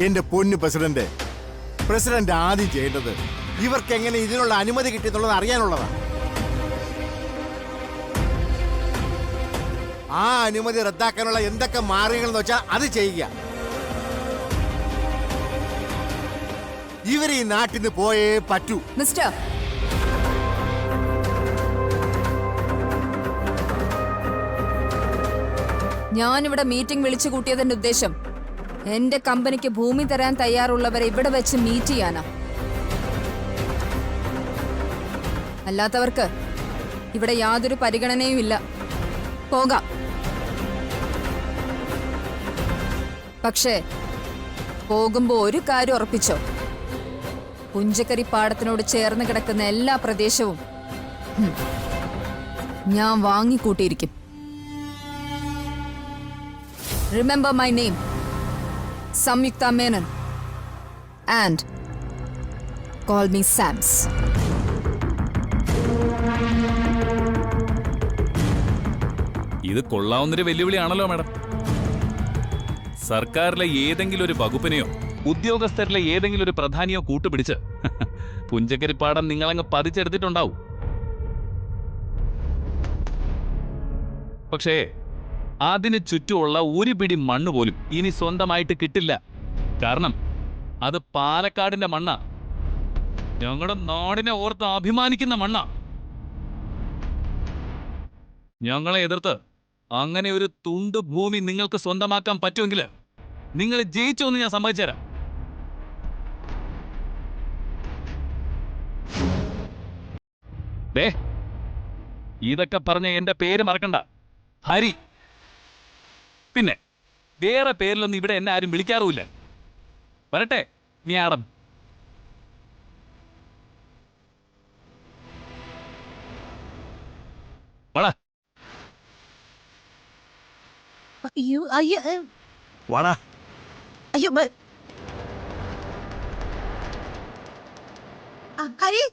എന്റെ പൊന്നു president, president ആദ്യം ചെയ്യേണ്ടത് ഇവർക്ക് എങ്ങനെ ഇതിനുള്ള അനുമതി കിട്ടിയെന്നുള്ളത് അറിയാനുള്ളതാണ്. ആ അനുമതി റദ്ദാക്കാനുള്ള എന്തൊക്കെ മാർഗങ്ങൾ എന്ന് വെച്ചാൽ അത് ചെയ്യുക. ഇവർ ഈ നാട്ടിൽ നിന്ന് പോയേ പറ്റൂ. മിസ്റ്റർ, ഞാനിവിടെ മീറ്റിംഗ് വിളിച്ചു കൂട്ടിയതിന്റെ ഉദ്ദേശം എന്റെ കമ്പനിക്ക് ഭൂമി തരാൻ തയ്യാറുള്ളവരെ ഇവിടെ വെച്ച് മീറ്റ് ചെയ്യാനാ. അല്ലാത്തവർക്ക് ഇവിടെ യാതൊരു പരിഗണനയും ഇല്ല. പോകാം. പക്ഷേ പോകുമ്പോ ഒരു കാര്യം ഉറപ്പിച്ചോ, പുഞ്ചക്കരി പാടത്തിനോട് ചേർന്ന് കിടക്കുന്ന എല്ലാ പ്രദേശവും ഞാൻ വാങ്ങിക്കൂട്ടിയിരിക്കും. Remember my name, Samyukta Menon, and call me Sams. ഇത് കൊള്ളാവുന്നൊരു വെല്ലുവിളിയാണല്ലോ മാഡം. സർക്കാരിലെ ഏതെങ്കിലും ഒരു വകുപ്പിനെയോ ഉദ്യോഗസ്ഥരിലെ ഏതെങ്കിലും ഒരു പ്രധാനിയോ കൂട്ടുപിടിച്ച് പുഞ്ചക്കരിപ്പാടം നിങ്ങളങ്ങ് പതിച്ചെടുത്തിട്ടുണ്ടാവും. പക്ഷേ അതിന് ചുറ്റുമുള്ള ഒരു പിടി മണ്ണ് പോലും ഇനി സ്വന്തമായിട്ട് കിട്ടില്ല. കാരണം അത് പാലക്കാടിന്റെ മണ്ണാ, ഞങ്ങളുടെ നാടിനെ ഓർത്ത് അഭിമാനിക്കുന്ന മണ്ണാ. ഞങ്ങളെ എതിർത്ത് അങ്ങനെ ഒരു തുണ്ട് ഭൂമി നിങ്ങൾക്ക് സ്വന്തമാക്കാൻ പറ്റുമെങ്കിൽ നിങ്ങൾ ജയിച്ചു എന്ന് ഞാൻ സമ്മതിച്ചുതരാം. ഇതൊക്കെ പറഞ്ഞ എന്റെ പേര് മറക്കണ്ട, ഹരി. പിന്നെ വേറെ പേരിലൊന്നും ഇവിടെ എന്നെ ആരും വിളിക്കാറുമില്ല. വരട്ടെ മ്യാഡം. വാടാ. അയ്യോ അയ്യോ വാടാ. അയ്യോ ഹരി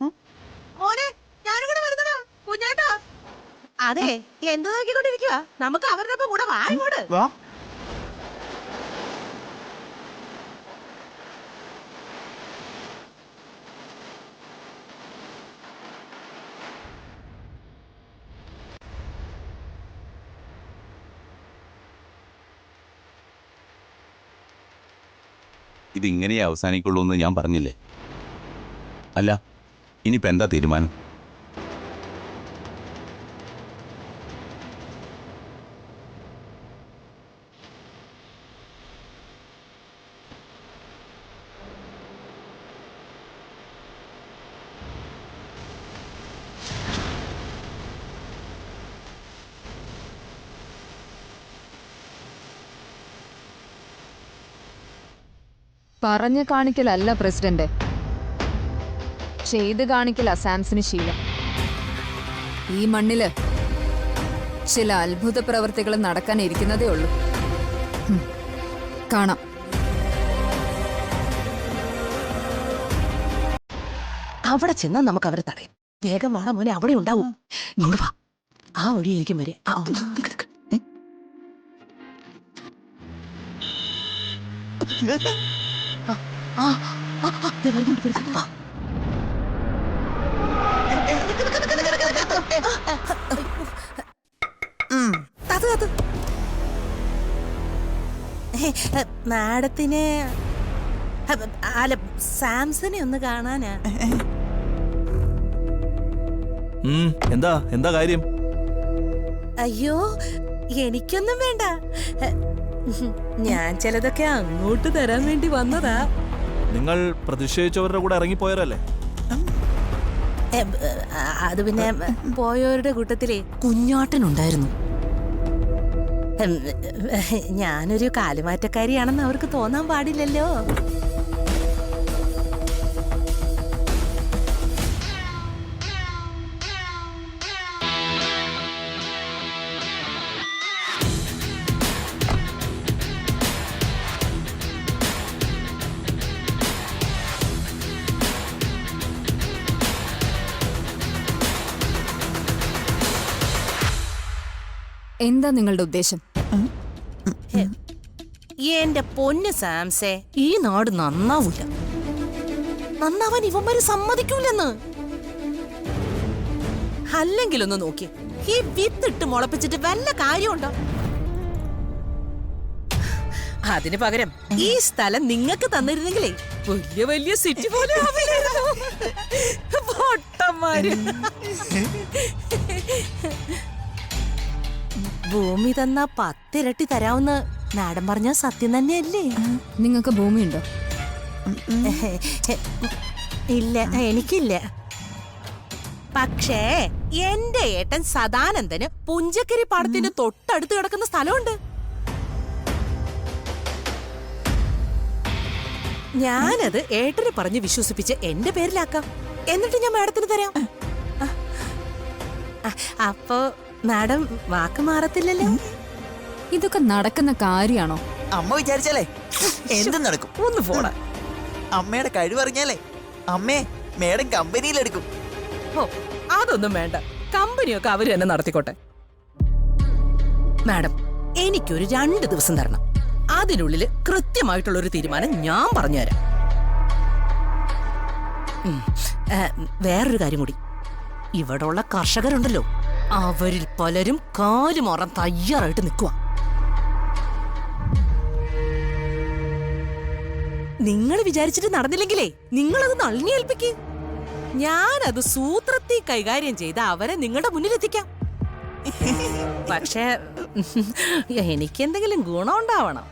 മോനെ, ഞാനും കൂടെ വരുന്നടാ കുഞ്ഞാട്ടാ. അതെ, എന്ത് നോക്കിക്കൊണ്ടിരിക്കുക? നമുക്ക് അവരുടെ ഒപ്പം കൂടെ വാ ഇങ്ങോട്ട്. ഇതിങ്ങനെ അവസാനിക്കുള്ളൂ എന്ന് ഞാൻ പറഞ്ഞില്ലേ? അല്ല, ഇനിയിപ്പോൾ എന്താ തീരുമാനം? പറഞ്ഞു കാണിക്കലല്ല പ്രസിഡന്റ്, ചെയ്ത് കാണിക്കല സാംസിന് ശീലം. ഈ മണ്ണില് ചില അത്ഭുത പ്രവൃത്തികൾ നടക്കാൻ ഇരിക്കുന്നതേ ഉള്ളൂ. കാണാം. അവിടെ ചെന്നാൽ നമുക്ക് അവരെ തടയും. വേഗം വാ മോനെ, അവിടെ ഉണ്ടാവും. ഇങ്ങോട്ട് വാ, ആ വഴിയായിരിക്കും വരെ. മാഡത്തിന് അല്ല, സാംസനെ ഒന്ന് കാണാനാ. എന്താ എന്താ കാര്യം? അയ്യോ, എനിക്കൊന്നും വേണ്ട. ഞാൻ ചിലതൊക്കെ അങ്ങോട്ട് തരാൻ വേണ്ടി വന്നതാ. നിങ്ങൾ പ്രതിഷേധിച്ചവരുടെ കൂടെ ഇറങ്ങിപ്പോയവരല്ലേ? അത് പിന്നെ പോയവരുടെ കൂട്ടത്തിലെ കുഞ്ഞോട്ടനുണ്ടായിരുന്നു. ഞാനൊരു കാലുമാറ്റക്കാരിയാണെന്ന് അവർക്ക് തോന്നാൻ പാടില്ലല്ലോ. എന്താ നിങ്ങളുടെ ഉദ്ദേശം? എന്റെ പൊന്ന് സാംസേ, ഈ നാട് നന്നാവൂല. നന്നാവാൻ ഇവന്മാര് സമ്മതിക്കൂലെന്ന്. അല്ലെങ്കിലൊന്ന് നോക്കി, ഈ വിത്തിട്ട് മുളപ്പിച്ചിട്ട് വല്ല കാര്യമുണ്ടോ? അതിന് പകരം ഈ സ്ഥലം നിങ്ങൾക്ക് തന്നിരുന്നെങ്കിലേ വലിയ വലിയ സിറ്റി പോലെ ആവില്ലായിരുന്നോ? പൊട്ടന്മാര്. ഭൂമി തന്നാ 10 ഇരട്ടി തരാവുന്ന മാഡം പറഞ്ഞ സത്യം തന്നെയല്ലേ? നിങ്ങൾക്ക് ഭൂമിയുണ്ടോ? ഇല്ല, എനിക്കില്ല. പക്ഷേ എന്റെ ഏട്ടൻ സദാനന്ദന് പുഞ്ചക്കരി പാടത്തിന്റെ തൊട്ടടുത്ത് കിടക്കുന്ന സ്ഥലമുണ്ട്. ഞാനത് ഏട്ടനെ പറഞ്ഞ് വിശ്വസിപ്പിച്ച് എന്റെ പേരിലാക്കാം. എന്നിട്ട് ഞാൻ മാഡത്തിന് തരാം. അപ്പോ മാഡം വാക്ക് മാറത്തില്ലല്ലോ? ഇതൊക്കെ നടക്കുന്ന കാര്യാണോ? അമ്മ വിചാരിച്ചാലേ എന്തും നടക്കും. ഒന്ന് പോടാ. അമ്മയുടെ കഴിവറിഞ്ഞാലേ അമ്മേ മേഡം കമ്പനിയിലെടുക്കും. ഓ, അതൊന്നും വേണ്ട. കമ്പനിയൊക്കെ അവര് തന്നെ നടത്തിക്കോട്ടെ. മാഡം, എനിക്കൊരു 2 ദിവസം തരണം. അതിനുള്ളില് കൃത്യമായിട്ടുള്ളൊരു തീരുമാനം ഞാൻ പറഞ്ഞുതരാം. വേറൊരു കാര്യം കൂടി. ഇവിടെയുള്ള കർഷകരുണ്ടല്ലോ, അവരിൽ പലരും കാലുമാറാൻ തയ്യാറായിട്ട് നിൽക്കുക. നിങ്ങൾ വിചാരിച്ചിട്ട് നടന്നില്ലെങ്കിലേ നിങ്ങളത് നളിനി ഏൽപ്പിക്ക്. ഞാനത് സൂത്രത്തിൽ കൈകാര്യം ചെയ്ത് അവരെ നിങ്ങളുടെ മുന്നിലെത്തിക്കാം. പക്ഷേ എനിക്കെന്തെങ്കിലും ഗുണം ഉണ്ടാവണം.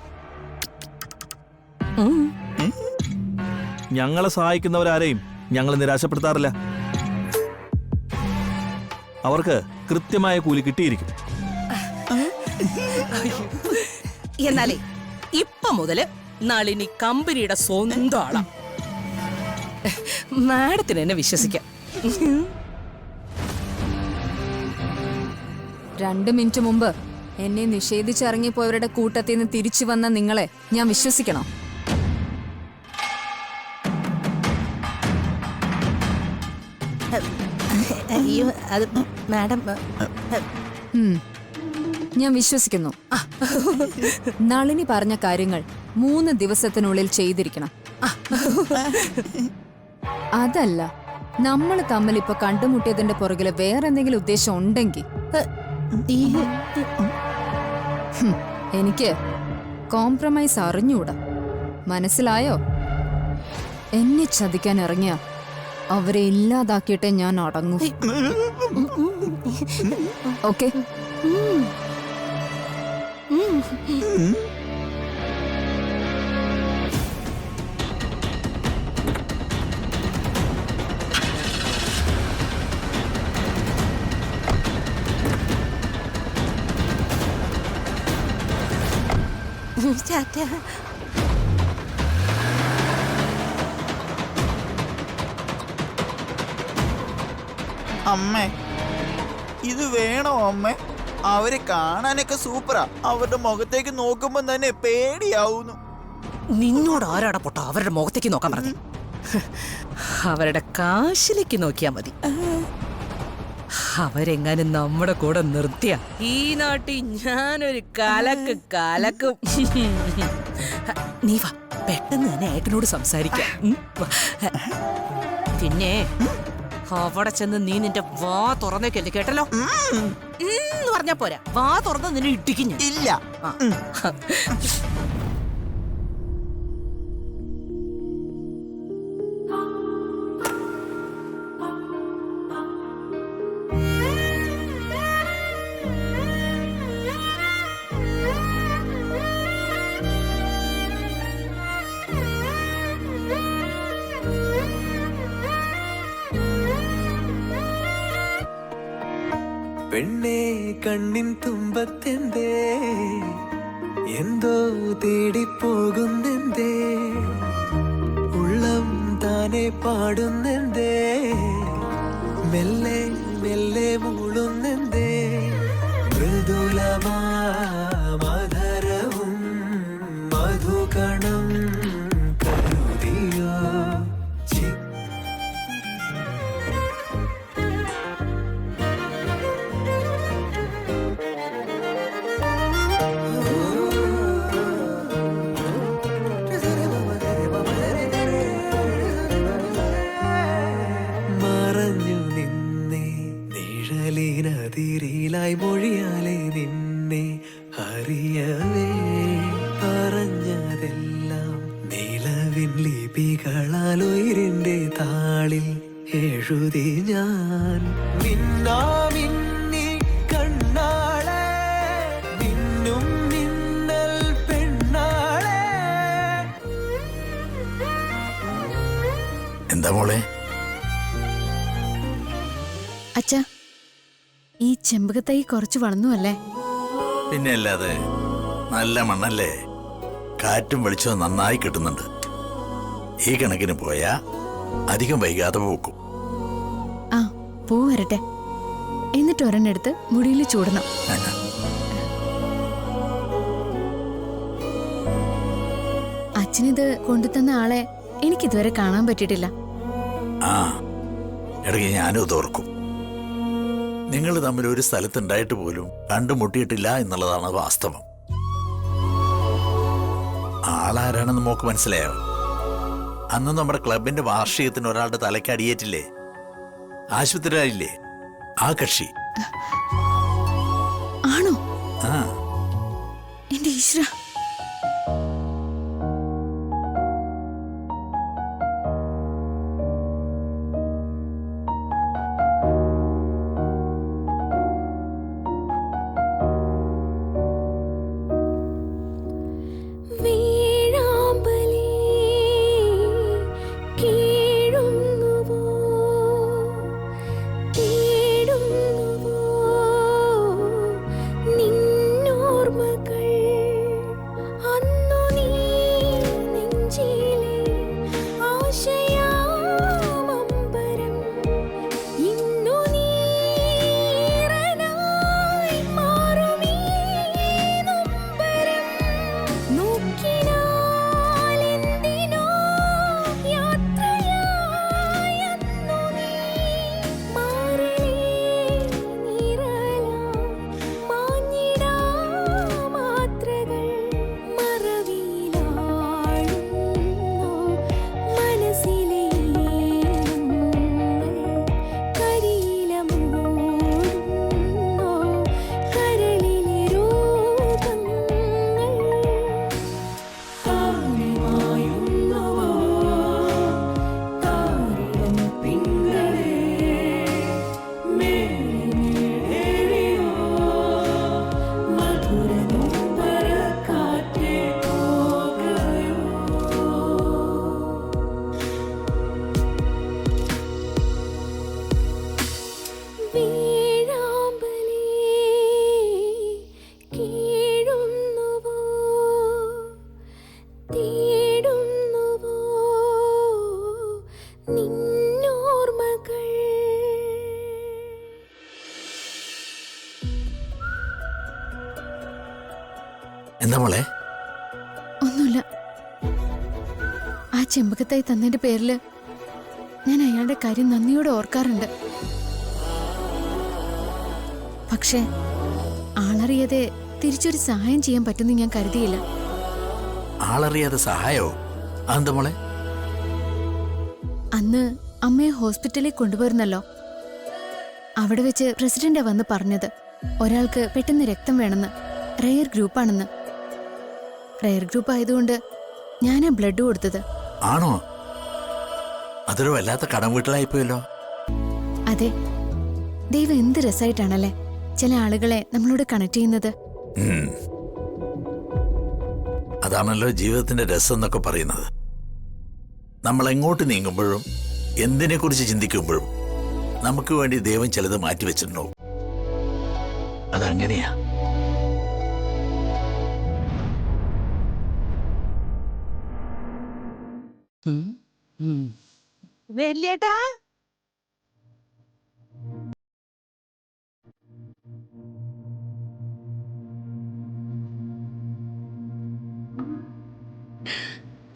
ഞങ്ങളെ സഹായിക്കുന്നവരാരെയും ഞങ്ങൾ നിരാശപ്പെടുത്താറില്ല. അവർക്ക് കൃത്യമായ കൂലി കിട്ടിയിരിക്കും. എന്നാലേ ഇപ്പൊ മുതല് നളിനി കമ്പനിയുടെ സ്വന്തം ആളാ. മാഡത്തിന് എന്നെ വിശ്വസിക്കാം. 2 മിനിറ്റ് മുമ്പ് എന്നെ നിഷേധിച്ചിറങ്ങിപ്പോയവരുടെ കൂട്ടത്തിൽ നിന്ന് തിരിച്ചു വന്ന നിങ്ങളെ ഞാൻ വിശ്വസിക്കണോ? അയ്യോ, അത് മാഡം. ഞാൻ വിശ്വസിക്കുന്നു. നളിനി പറഞ്ഞ കാര്യങ്ങൾ 3 ദിവസത്തിനുള്ളിൽ ചെയ്തിരിക്കണം. അതല്ല, നമ്മൾ തമ്മിൽ ഇപ്പൊ കണ്ടുമുട്ടിയതിന്റെ പുറകില് വേറെന്തെങ്കിലും ഉദ്ദേശം ഉണ്ടെങ്കിൽ എനിക്ക് കോംപ്രമൈസ് അറിഞ്ഞൂടാ. മനസ്സിലായോ? എന്നെ ചതിക്കാൻ ഇറങ്ങിയ അവരെ ഇല്ലാതാക്കിയിട്ടേ ഞാൻ അടങ്ങൂ. ഓക്കെ? അമ്മേ ഇത് വേണോ അമ്മേ? അവരെ കാണാനൊക്കെ സൂപ്പറാ. അവരുടെ മുഖത്തേക്ക് നോക്കുമ്പോ തന്നെ പേടിയാവുന്നു. നിന്നോട് ആരാടാ പൊട്ട അവരുടെ മുഖത്തേക്ക് നോക്കാൻ പറഞ്ഞു? അവരുടെ കാശിലേക്ക് നോക്കിയാ മതി. അവരെങ്ങാനും നമ്മുടെ കൂടെ നിർത്തിയ ഈ നാട്ടിൽ ഞാനൊരു കലക്കും. നീ വാ, പെട്ടെന്ന് തന്നെ ഏട്ടനോട് സംസാരിക്കാം. പിന്നെ അവിടെ ചെന്ന് നീ നിന്റെ വാ തുറന്നേക്കല്ലേ, കേട്ടല്ലോ? പറഞ്ഞാ പോരാ, വാ തുറന്ന് നിന്നെ ഇട്ടിക്കും ഞാൻ. ഇല്ല. പെണ്ണേ കണ്ണിൻ തുമ്പത്തെന്തേ എന്തോ തേടിപ്പോകുന്നെന്തേ ഉള്ളം താനെ പാടുന്നെന്തേ മെല്ലെ മെല്ലെ മൂളുന്നെന്തേ മൃദുലമാ മധുരവും മധുകണം കരുതിയോ വരികളാലുയിരിന്റെ താളിൽ എഴുതി ഞാൻ മിന്നാമിന്നി കണ്ണാളെ മിന്നും മിന്നൽ പെണ്ണാളെ. എന്താ മോളെ? അച്ഛാ, ഈ ചെമ്പകത്തൈ കുറച്ച് വളർന്നു അല്ലേ? പിന്നെ അല്ലാതെ, നല്ല മണ്ണല്ലേ, കാറ്റും വെളിച്ചവും നന്നായി കിട്ടുന്നുണ്ട്. ഈ കണക്കിന് പോയാ അധികം വൈകാതെ പൂക്കും. ആ, പൂ വരട്ടെ. എന്നിട്ട് ഒരെണ്ണെടുത്ത് മുടിയിൽ ചൂടണം. അച്ഛനിത് കൊണ്ടുതന്ന ആളെ എനിക്കിതുവരെ കാണാൻ പറ്റിയിട്ടില്ല. ആ, ഇടയ്ക്ക് ഞാനും തോർക്കും. നിങ്ങൾ തമ്മിൽ ഒരു സ്ഥലത്തുണ്ടായിട്ട് പോലും കണ്ടുമുട്ടിയിട്ടില്ല എന്നുള്ളതാണ് വാസ്തവം. ആളാരാണെന്ന് മോക്ക് മനസ്സിലായോ? അന്ന് നമ്മുടെ ക്ലബിന്റെ വാർഷികത്തിന് ഒരാളുടെ തലയ്ക്ക് അടിയേറ്റില്ലേ, ആശുപത്രിയിലായില്ലേ, ആ കക്ഷി. ആണോ? ആ, എന്റെ ഈശ്വര. എന്താ മോളെ? ഒന്നുമില്ല. ആ ചെമ്പകത്തായി തന്നതിന്റെ പേരില് ഞാൻ അയാളുടെ കാര്യം നന്ദിയോടെ ഓർക്കാറുണ്ട്. പക്ഷെ ആളറിയാതെ തിരിച്ചൊരു സഹായം ചെയ്യാൻ പറ്റുമെന്ന് ഞാൻ കരുതിയില്ല. ആളറിയാതെ സഹായോ? അതെന്താ മോളെ? അന്ന് അമ്മയെ ഹോസ്പിറ്റലിൽ കൊണ്ടുപോയിരുന്നല്ലോ. അവിടെ വെച്ച് പ്രസിഡന്റാ വന്ന് പറഞ്ഞത് ഒരാൾക്ക് പെട്ടെന്ന് രക്തം വേണമെന്ന്, റെയർ ഗ്രൂപ്പാണെന്ന്. റെയർ ഗ്രൂപ്പ് ആയതുകൊണ്ട് ഞാനാ ബ്ലഡ് കൊടുത്തത്. ആണോ? അതൊരു വല്ലാത്ത കടം വീട്ടിലായിപ്പോയല്ലോ. അതെ, ദൈവം എന്ത് രസമായിട്ടാണല്ലേ ചില ആളുകളെ നമ്മളോട് കണക്ട് ചെയ്യുന്നത്. അതാണല്ലോ ജീവിതത്തിന്റെ രസം എന്നൊക്കെ പറയുന്നത്. നമ്മൾ എങ്ങോട്ട് നീങ്ങുമ്പോഴും എന്തിനെ കുറിച്ച് ചിന്തിക്കുമ്പോഴും നമുക്ക് വേണ്ടി ദൈവം ചിലത് മാറ്റിവെച്ചിട്ടുണ്ടാവും. അതങ്ങനെയാ. വല്യേട്ടാ,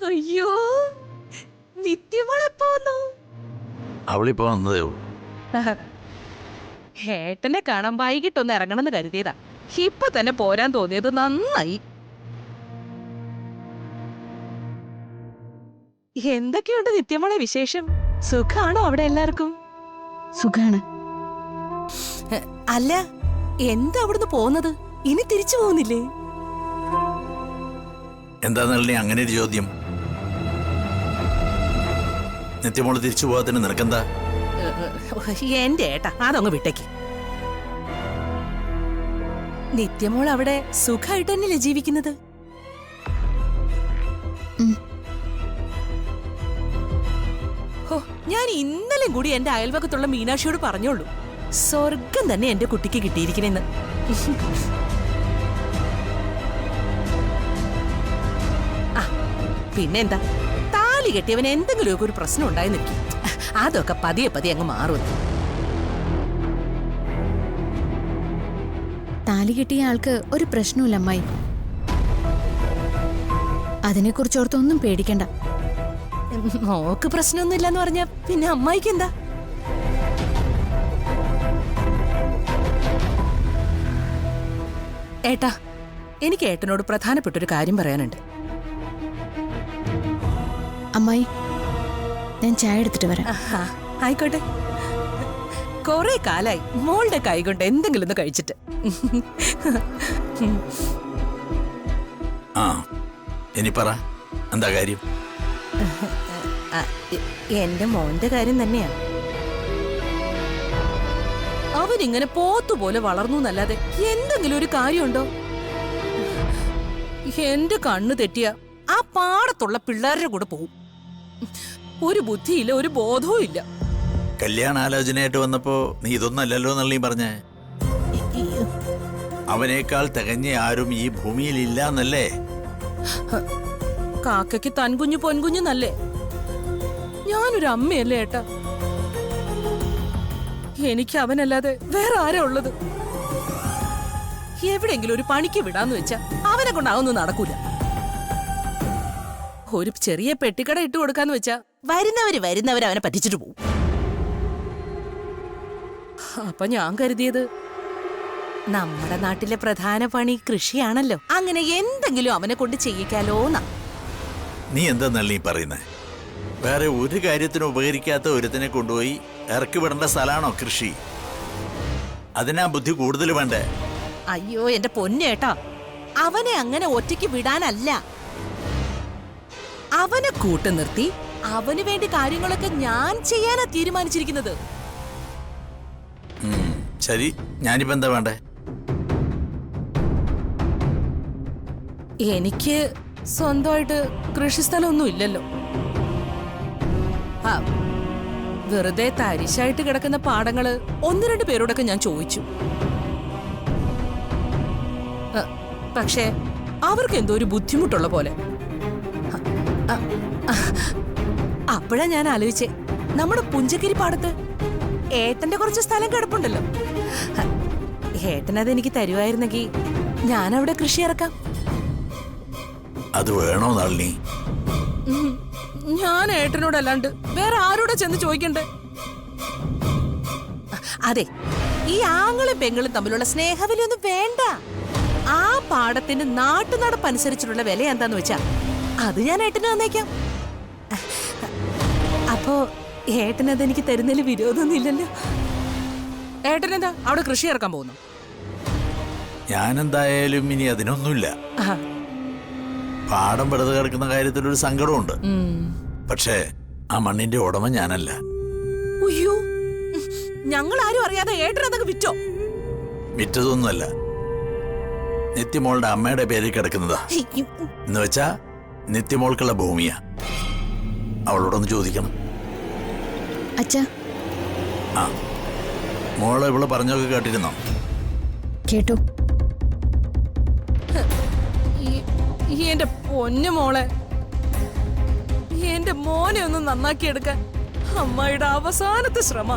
അയ്യോ, നിത്യമോളെപ്പോ വന്നു? അവളിപ്പോ വന്നതേ ഉള്ളൂ. ഏട്ടനെ കാണാൻ വൈകിട്ടൊന്ന് ഇറങ്ങണമെന്ന് കരുതിയതാ. ഇപ്പൊ തന്നെ പോരാൻ തോന്നിയത് നന്നായി. എന്തൊക്കെയുണ്ട് നിത്യമോളെ വിശേഷം? സുഖാണോ അവിടെ എല്ലാവർക്കും? സുഖാണ്. അല്ല, എന്താ അവിടുന്ന് പോകുന്നത്? ഇനി തിരിച്ചു പോകുന്നില്ലേ? എന്താന്നല്ലേ അങ്ങനെ ഒരു ചോദ്യം? നിത്യമോള് തിരിച്ചു പോകാത്തിന് നിനക്കെന്താ? എന്റെ ഏട്ടാ അതങ്ങ് വിട്ടേക്ക്. നിത്യമോൾ അവിടെ സുഖമായിട്ട് തന്നെയല്ലേ ജീവിക്കുന്നത്? ഓ, ഞാൻ ഇന്നലെ കൂടി എന്റെ അയൽവക്കത്തുള്ള മീനാക്ഷിയോട് പറഞ്ഞോളൂ, സ്വർഗം തന്നെ എന്റെ കുട്ടിക്ക് കിട്ടിയിരിക്കണെന്ന്. പിന്നെന്താ, താലി കെട്ടിയവൻ എന്തെങ്കിലുമൊക്കെ ഒരു പ്രശ്നം ഉണ്ടായി നിൽക്കും. അതൊക്കെ പതിയെ പതിയെ അങ്ങ് മാറും. താലി കെട്ടിയ ആൾക്ക് ഒരു പ്രശ്നമില്ല അമ്മായി. അതിനെക്കുറിച്ച് ഓർത്തൊന്നും പേടിക്കണ്ട. മോക്ക് പ്രശ്നമൊന്നുമില്ലെന്ന് പറഞ്ഞ പിന്നെ അമ്മായിക്ക് എന്താ? ഏട്ടാ, എനിക്ക് ഏട്ടനോട് പ്രധാനപ്പെട്ടൊരു കാര്യം പറയാനുണ്ട്. അമ്മായി, ഞാൻ ചായ എടുത്തിട്ട് വരാം. ആഹാ, ആയിക്കോട്ടെ. കൊറേ കാലായി മോളുടെ കൈ കൊണ്ട് എന്തെങ്കിലും ഒന്ന് കഴിച്ചിട്ട്. ആ, ഇനി പറ, എന്താ കാര്യം? എന്റെ മോന്റെ കാര്യം തന്നെയാ. അവനിങ്ങനെ പോത്തുപോലെ വളർന്നു എന്നല്ലാതെ എന്തെങ്കിലും ഒരു കാര്യമുണ്ടോ? എന്റെ കണ്ണു തെറ്റിയ ആ പാടത്തുള്ള പിള്ളേരുടെ കൂടെ പോവും. ഒരു ബുദ്ധിയില്ല, ഒരു ബോധവും ഇല്ല. കല്യാണാലോചനയായിട്ട് വന്നപ്പോ നീ ഇതൊന്നല്ലല്ലോ എന്നല്ലേ പറഞ്ഞേ? അവനേക്കാൾ തികഞ്ഞ ആരും ഈ ഭൂമിയിൽ ഇല്ല എന്നല്ലേ? കാക്കയ്ക്ക് തൻകുഞ്ഞു പൊൻകുഞ്ഞെന്നല്ലേ? ഞാനൊരു അമ്മയല്ലേ ഏട്ടാ? എനിക്ക് അവനല്ലാതെ വേറെ ആരാ ഉള്ളത്? എവിടെയെങ്കിലും ഒരു പണിക്ക് വിടാന്ന് വെച്ചാ അവനെ കൊണ്ട് അതൊന്നും നടക്കൂല. ഒരു ചെറിയ പെട്ടിക്കട ഇട്ട് കൊടുക്കാന്ന് വെച്ചാ വരുന്നവര് അവനെ പറ്റിച്ചിട്ട് പോവും. അപ്പൊ ഞാൻ കരുതിയത് നമ്മുടെ നാട്ടിലെ പ്രധാന പണി കൃഷിയാണല്ലോ, അങ്ങനെ എന്തെങ്കിലും അവനെ കൊണ്ട് ചെയ്യിക്കാലോന്നാ. നീ എന്താന്നല്ലേ ഈ പറയുന്നേ? വേറെ ഒരു കാര്യത്തിനും ഉപകരിക്കാത്ത ഒരുത്തിനെ കൊണ്ടുപോയി ഇറക്കി വിടേണ്ട സ്ഥലമാണോ കൃഷി? അതിനാ ബുദ്ധി കൂടുതൽ വേണ്ടേ? അയ്യോ എന്റെ പൊന്നേട്ടാ, അവനെ അങ്ങനെ ഒറ്റയ്ക്ക് വിടാനല്ല, അവനെ കൂട്ടു നിർത്തി അവന് വേണ്ടി കാര്യങ്ങളൊക്കെ ഞാൻ ചെയ്യാനാ തീരുമാനിച്ചിരിക്കുന്നത്. ശരി, ഞാനിപ്പോ എന്താ വേണ്ടേ? എനിക്ക് സ്വന്തമായിട്ട് കൃഷിസ്ഥലമൊന്നും ഇല്ലല്ലോ. വെറുതെ തരിശായിട്ട് കിടക്കുന്ന പാടങ്ങള് 1-2 പേരോടൊക്കെ ഞാൻ ചോദിച്ചു. പക്ഷേ അവർക്ക് എന്തോ ഒരു ബുദ്ധിമുട്ടുള്ള പോലെ. അപ്പോഴാ ഞാൻ ആലോചിച്ചേ, നമ്മുടെ പുഞ്ചക്കിരി പാടത്ത് ഏട്ടന്റെ കുറച്ച് സ്ഥലം കിടപ്പുണ്ടല്ലോ, ഏട്ടനത് എനിക്ക് തരുമായിരുന്നെങ്കിൽ ഞാൻ അവിടെ കൃഷി ഇറക്കാം. അത് വേണോ നളിനി? ഞാൻ ഏട്ടനോടല്ലാണ്ട് വേറെ ആരോടെ ചെന്ന് ചോദിക്കണ്ടേ? അതെ, ഈ ആങ്ങളും പെങ്ങളും തമ്മിലുള്ള സ്നേഹവിലൊന്നും വേണ്ട. ആ പാടത്തിന് നാട്ടുനടപ്പനുസരിച്ചിട്ടുള്ള വില എന്താന്ന് വെച്ചാ അത് ഞാൻ ഏട്ടന് തന്നേക്കാം. അപ്പോ ഏട്ടനത് എനിക്ക് തരുന്നതിൽ വിരോധമൊന്നും ഇല്ലല്ലോ. ഏട്ടനെന്താ അവിടെ കൃഷി ഇറക്കാൻ പോകുന്നു? ഞാനെന്തായാലും ഇനി അതിനൊന്നുമില്ല. പാടം വെറുതെ കിടക്കുന്ന കാര്യത്തിലൊരു സങ്കടമുണ്ട്. പക്ഷേ ആ മണ്ണിന്റെ ഉടമ ഞാനല്ല. അയ്യോ, ഞങ്ങൾ ആരും അറിയാതെ ഏട്ടനതൊക്കെ വിറ്റോ? വിറ്റതൊന്നുമല്ല, നിത്യമോളുടെ അമ്മയുടെ പേരിൽ കിടക്കുന്നതാ. എന്ന് വെച്ചാ നിത്യമോൾക്കുള്ള ഭൂമിയാ. അവളോടൊന്ന് ചോദിക്കണം. അച്ഛാ, ആ, മോളെ ഇവള് പറഞ്ഞൊക്കെ കേട്ടിരുന്നോ? കേട്ടു. എന്റെ പൊന്നു മോളെ, എന്റെ മോനെ ഒന്ന് നന്നാക്കിയെടുക്കാൻ അമ്മയുടെ അവസാനത്തെ ശ്രമ.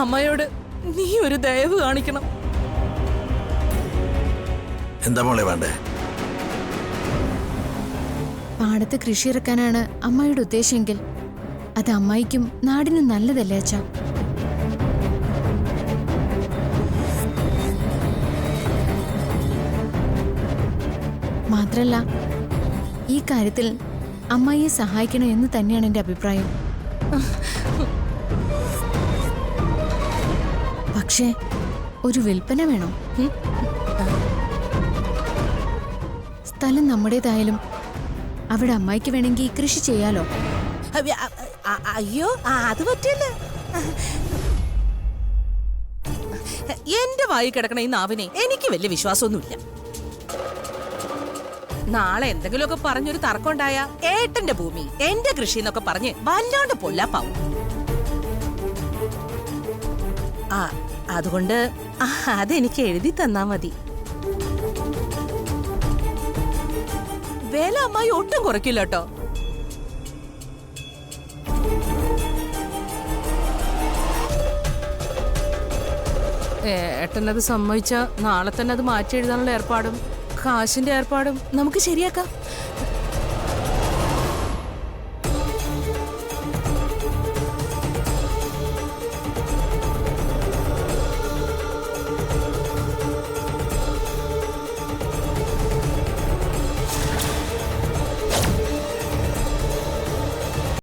അമ്മയോട് നീ ഒരു ദയവ് കാണിക്കണം. എന്താ മോളെ വേണ്ടേ? പാടത്ത് കൃഷി ഇറക്കാനാണ് അമ്മായിയുടെ ഉദ്ദേശമെങ്കിൽ അത് അമ്മായിക്കും നാടിനും നല്ലതല്ലേ അച്ഛാ? മാത്രല്ല, ഈ കാര്യത്തിൽ അമ്മായിയെ സഹായിക്കണം എന്ന് തന്നെയാണ് എന്റെ അഭിപ്രായം. പക്ഷേ ഒരു വിൽപ്പന വേണം. സ്ഥലം നമ്മുടേതായാലും അവിടെ അമ്മായിക്ക് വേണമെങ്കിൽ കൃഷി ചെയ്യാലോ. അയ്യോ അത് പറ്റില്ല. എന്റെ വായി കിടക്കണ ഈ നാവിനെ എനിക്ക് വലിയ വിശ്വാസമൊന്നുമില്ല. നാളെ എന്തെങ്കിലുമൊക്കെ പറഞ്ഞൊരു തർക്കം ഉണ്ടായ ഏട്ടന്റെ ഭൂമി എന്റെ കൃഷി എന്നൊക്കെ പറഞ്ഞ് വല്ലാണ്ട് പൊല്ലാപ്പാവും. അതുകൊണ്ട് അതെനിക്ക് എഴുതി തന്നാ മതി. വില അമ്മായി ഒട്ടും കുറയ്ക്കില്ല കേട്ടോ. ഏട്ടനത് സമ്മതിച്ച നാളെ തന്നെ അത് മാറ്റി എഴുതാനുള്ള ഏർപ്പാടും കാശിന്റെ ഏർപ്പാടും നമുക്ക് ശരിയാക്കാം.